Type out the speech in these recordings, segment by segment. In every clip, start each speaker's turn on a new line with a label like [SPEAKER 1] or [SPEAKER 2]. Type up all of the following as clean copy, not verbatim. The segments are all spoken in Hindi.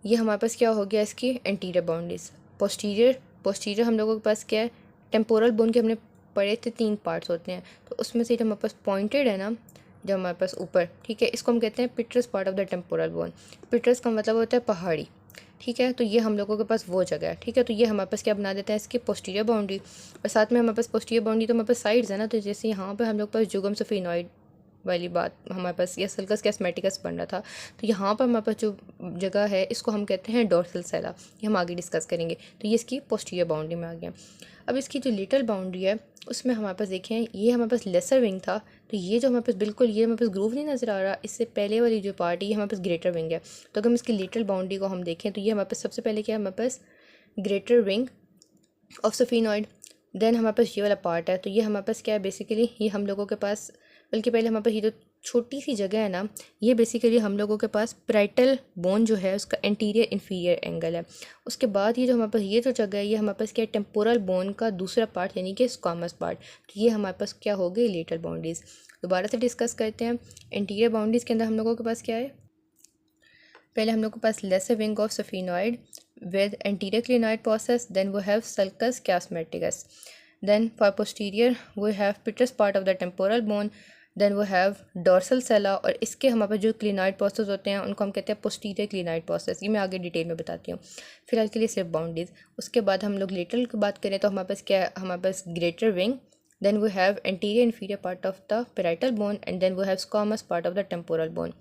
[SPEAKER 1] ये हमारे पास क्या हो गया इसकी एंटीरियर बाउंड्रीज। पोस्टीरियर हम लोगों के पास क्या है, टेम्पोरल बोन के हमने पढ़े थे 3 पार्ट्स होते हैं, तो उसमें से जो हमारे पास पॉइंटेड है ना, जो हमारे पास ऊपर, ठीक है, इसको हम कहते हैं petrous part of the temporal bone. Petrous का मतलब होता है पहाड़ी, ठीक है, तो ये हम लोगों के पास वो जगह है, ठीक है। तो ये हमारे पास क्या बना देते हैं इसकी पोस्टीरियर बाउंड्री, और साथ में हमारे पास पोस्टीरियर बाउंड्री तो हमारे पास साइड्स है ना, तो जैसे यहाँ पे हम लोग पास जुगम सफिनॉइड वाली बात हमारे पास, या सल्कस कैस्मेटिकस बन रहा था, तो यहाँ पर हमारे पास जो जगह है इसको हम कहते हैं डोर्सल सेला, ये हम आगे डिस्कस करेंगे। तो ये इसकी पोस्टीरियर बाउंड्री में आ गया। अब इसकी जो लिटल बाउंड्री है उसमें हमारे पास देखें, ये हमारे पास लेसर विंग था, तो ये जो हमारे पास बिल्कुल ये हमारे पास ग्रूव नहीं नज़र आ रहा, इससे पहले वाली जो पार्ट है ये हमारे पास ग्रेटर विंग है। तो अगर हम इसकी लिटल बाउंड्री को हम देखें तो ये हमारे पास सबसे पहले क्या है, हमारे पास ग्रेटर विंग ऑफ सफिनॉइड, देन हमारे पास ये वाला पार्ट है, तो ये हमारे पास क्या है बेसिकली, ये हम लोगों के पास, बल्कि पहले हमारे पास ये जो छोटी सी जगह है ना, ये बेसिकली हम लोगों के पास पैराइटल बोन जो है उसका एंटीरियर इन्फीरियर एंगल है। उसके बाद ये जो हमारे पास ये जो जगह है ये हमारे पास क्या है, टेम्पोरल बोन का दूसरा पार्ट यानी कि स्क्वामस पार्ट। तो ये हमारे पास क्या हो गई, लेटरल बाउंड्रीज। दोबारा से डिस्कस करते हैं। एंटीरियर बाउंड्रीज के अंदर हम लोगों के पास क्या है, पहले हम लोग के पास lesser wing of sphenoid with anterior clinoid process, then we have sulcus chiasmaticus, then for posterior we have petrous part of the temporal bone, then we have dorsal sella, और इसके हमारे पास जो क्लिनॉइड प्रोसेस होते हैं उनको हम कहते हैं पोस्टीरियर क्लिनॉइड प्रोसेस। ये मैं आगे डिटेल में बताती हूँ, फिलहाल के लिए सिर्फ बाउंड्रीज। उसके बाद हम लोग लेटरल की बात करें तो हमारे पास क्या है, हमारे पास greater wing, then we have anterior inferior part of the parietal bone, and then we have squamous part of the temporal bone।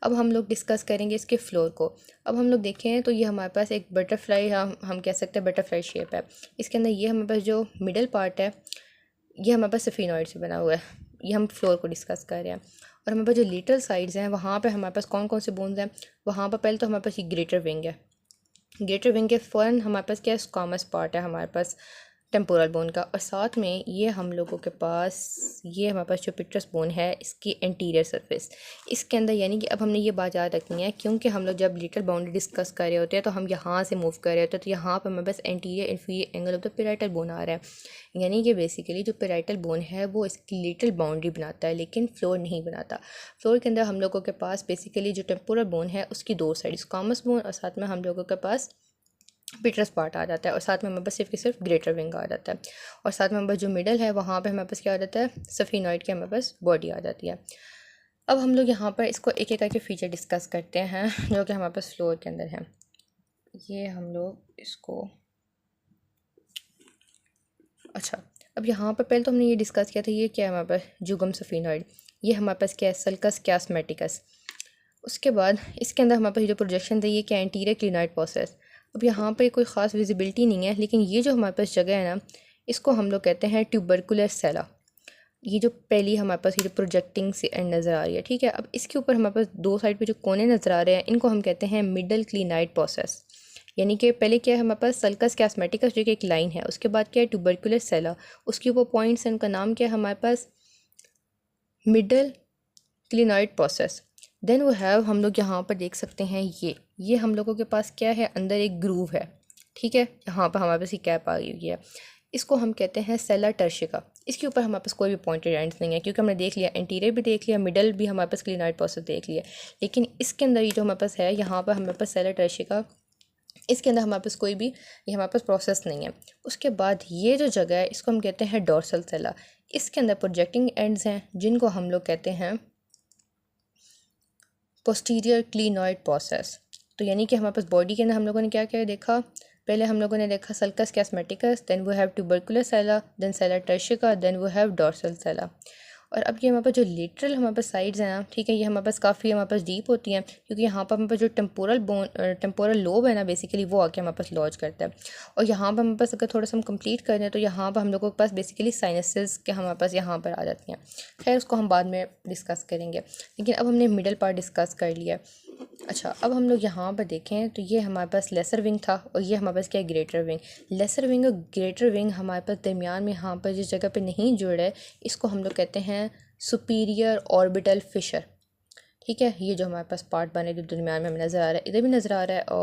[SPEAKER 1] अब हम लोग डिस्कस करेंगे इसके फ्लोर को। अब हम लोग देखें तो ये हमारे पास एक बटरफ्लाई, हम कह सकते हैं बटरफ्लाई शेप है। इसके अंदर ये हमारे पास जो मिडल पार्ट है ये हमारे पास सफिनॉइड से बना हुआ है, ये हम फ्लोर को डिस्कस कर रहे हैं। और हमारे पास जो लिटल साइड्स हैं वहाँ पे हमारे पास कौन कौन से बोन्स हैं, वहाँ पर पहले तो हमारे पास ये ग्रेटर विंग है। ग्रेटर विंग के फ़ौरन हमारे पास क्या है, स्क्वामस पार्ट है हमारे पास टेम्पोरल बोन का, और साथ में ये हम लोगों के पास ये हमारे पास जो पिट्रस बोन है इसकी एंटीरियर सरफेस इसके अंदर, यानी कि अब हमने ये बात याद रखनी है क्योंकि हम लोग जब लिटल बाउंड्री डिस्कस कर रहे होते हैं तो हम यहाँ से मूव कर रहे होते हैं, तो यहाँ पर हमारे पास anterior inferior angle of the parietal bone आ रहा है, यानी कि बेसिकली जो पैराइटल बोन है वो इसकी लिटल बाउंड्री बनाता है लेकिन फ्लोर नहीं बनाता। फ्लोर के अंदर हम लोगों के पास बेसिकली जो टेम्पोरल बोन है उसकी दो साइड स्क्वामस बोन, और साथ में हम लोगों के पास पिट्रस पार्ट आ जाता है, और साथ में हमारे पास सिर्फ ग्रेटर विंग आ जाता है, और साथ में हमारे पास जो मिडल है वहाँ पे हमारे पास क्या आ जाता है, सफिनॉइड की हमारे पास बॉडी आ जाती है। अब हम लोग यहाँ पर इसको एक एक करके फीचर डिस्कस करते हैं जो कि हमारे पास फ्लोर के अंदर है। ये हम लोग इसको, अच्छा, अब यहाँ पर पहले तो हमने ये डिस्कस किया था, ये क्या है हमारे पास जुगम सफिनॉइड, ये हमारे पास क्या है, सल्कस कैस्मेटिकस। उसके बाद इसके अंदर हमारे पास जो प्रोजेक्शन था ये क्या, एंटीरियर क्लिनॉइड प्रोसेस। अब यहाँ पे कोई ख़ास विजिबिलिटी नहीं है, लेकिन ये जो हमारे पास जगह है ना इसको हम लोग कहते हैं ट्यूबरकुलर सेला। ये जो पहली हमारे पास ये जो प्रोजेक्टिंग से एंड नज़र आ रही है, ठीक है। अब इसके ऊपर हमारे पास दो साइड पे जो कोने नज़र आ रहे हैं इनको हम कहते हैं मिडल क्लिनाइड प्रोसेस, यानी कि पहले क्या है हमारे पास सल्कस कैस्मेटिकस जो कि एक लाइन है, उसके बाद क्या है ट्यूबरकुलर सेला, उसके ऊपर पॉइंट्स हैं, उनका नाम क्या है हमारे पास middle क्लिनाइड process. Then we have, हम लोग यहाँ पर देख सकते हैं ये हम लोगों के पास क्या है, अंदर एक ग्रूव है, ठीक है, यहाँ पर हमारे पास ये कैप आ गई है, इसको हम कहते हैं सेला टर्शिका। इसके ऊपर हमारे पास कोई भी पॉइंटेड एंड्स नहीं है क्योंकि हमने देख लिया एंटीरियर भी देख लिया, मिडल भी हमारे पास क्लिनाइड प्रोसेस देख लिया, लेकिन इसके अंदर ये जो हमारे पास है यहाँ पर हमारे पास सेला टर्शिका, इसके अंदर हमारे पास कोई भी ये हमारे पास प्रोसेस नहीं है। उसके बाद ये जो जगह है इसको हम कहते हैं डोर्सल सेला, इसके अंदर प्रोजेक्टिंग एंड्स हैं जिनको हम लोग कहते हैं पोस्टीरियर क्लिनॉइड प्रोसेस। तो यानी कि हमारे पास बॉडी के अंदर हम लोगों ने क्या क्या देखा, पहले हम लोगों ने देखा sulcus chiasmaticus, then we have tubercular sella, then sella turcica, then we have dorsal sella. और अब ये हमारे पास जो लेटरल हमारे पास साइड्स हैं ना, ठीक है, ये हमारे पास काफ़ी हमारे पास डीप होती हैं क्योंकि यहाँ पर हमारे पास जो टेम्पोरल लोब है ना बेसिकली वो आके हमारे पास लॉज करता है, और यहाँ पर हमारे पास अगर थोड़ा सा हम कंप्लीट कर दें तो यहाँ पर हम लोगों के पास बेसिकली साइनसेस के हमारे पास यहाँ पर आ जाती हैं। खैर उसको हम बाद में डिस्कस करेंगे, लेकिन अब हमने मिडल पार्ट डिस्कस कर लिया। अच्छा, अब हम लोग यहाँ पर देखें तो ये हमारे पास लेसर विंग था और ये हमारे पास क्या है, ग्रेटर विंग। लेसर विंग और ग्रेटर विंग हमारे पास दरमियान में यहाँ पर जिस जगह पे नहीं जुड़ है इसको हम लोग कहते हैं सुपीरियर ऑर्बिटल फिशर, ठीक है। ये जो हमारे पास पार्ट बने जो दरमियान में हमें नज़र आ रहा है, इधर भी नज़र आ रहा है और